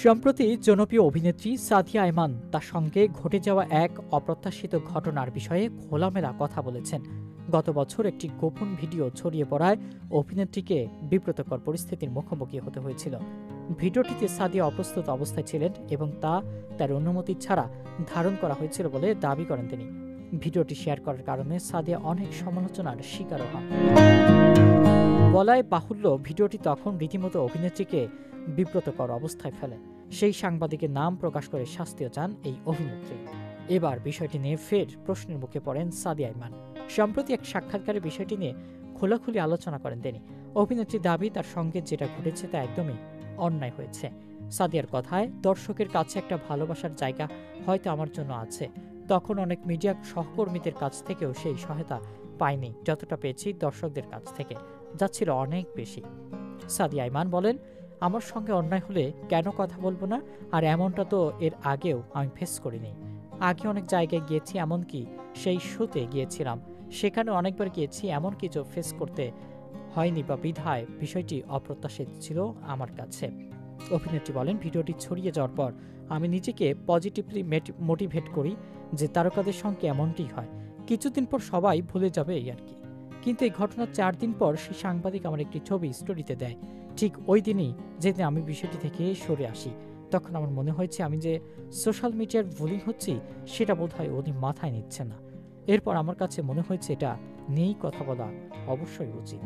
সম্প্রতি জনপ্রিয় অভিনেত্রী সাদিয়া আইমান তার সঙ্গে ঘটে যাওয়া এক অপ্রত্যাশিত ঘটনার বিষয়ে খোলামেলা কথা বলেছেন। গত বছর একটি গোপন ভিডিও ছড়িয়ে পড়ায় অভিনেত্রীকে বিব্রতকর পরিস্থিতির মুখোমুখি হতে হয়েছিল। ভিডিওটিতে সাদিয়া অপ্রস্তুত অবস্থায় ছিলেন এবং তা তার অনুমতি ছাড়া ধারণ করা হয়েছিল বলে দাবি করেন তিনি। ভিডিওটি শেয়ার করার কারণে সাদিয়া অনেক সমালোচনার শিকারও হন। বলায় বাহুল্য, ভিডিওটি তখন রীতিমতো অভিনেত্রীকে বিব্রতকর অবস্থায় ফেলে। সেই সাংবাদিকের নাম প্রকাশ করে শাস্তিও চান এই অভিনেত্রী। এবার বিষয়টি নিয়ে ফের প্রশ্নের মুখে পড়েন সাদিয়া আইমান। সম্প্রতি এক সাক্ষাৎকারে বিষয়টি নিয়ে খোলাখুলি আলোচনা করেন তিনি। অভিনেত্রীর দাবি, তার সঙ্গে যেটা ঘটেছে তা একদমই অন্যায় হয়েছে। সাদিয়ার কথায়, দর্শকের কাছে একটা ভালোবাসার জায়গা হয়তো আমার জন্য আছে। তখন অনেক মিডিয়া সহকর্মীদের কাছ থেকেও সেই সহায়তা পাইনি যতটা পেয়েছি দর্শকদের কাছ থেকে, যা ছিল অনেক বেশি। সাদিয়া আইমান বলেন, আমার সঙ্গে অন্যায় হলে কেন কথা বলবো না? আর এমনটা তো এর আগেও আমি ফেস করিনি। আগে অনেক জায়গায় গিয়েছি, এমনকি সেই শোতে গিয়েছিলাম, সেখানে অনেকবার গিয়েছি, এমন কিছু ফেস করতে হয়নি বা বিধায় বিষয়টি অপ্রত্যাশিত ছিল আমার কাছে। অভিনেত্রী বলেন, ভিডিওটি ছড়িয়ে যাওয়ার পর আমি নিজেকে পজিটিভলি মোটিভেট করি যে তারকাদের সঙ্গে এমনটি হয়, কিছুদিন পর সবাই ভুলে যাবে এই আর কি। কিন্তু এই ঘটনার 4 দিন পর সেই সাংবাদিক আমার একটি ছবি স্টোরিতে দেয়। ঠিক ওই দিনই যেদিন আমি বিষয়টি থেকে সরে আসি, তখন আমার মনে হয়েছে আমি যে সোশ্যাল মিডিয়ার বুলিং হচ্ছি সেটা বোধহয় উনি মাথায় নিচ্ছে না। এরপর আমার কাছে মনে হয়েছে এটা নিয়েই কথা বলা অবশ্যই উচিত।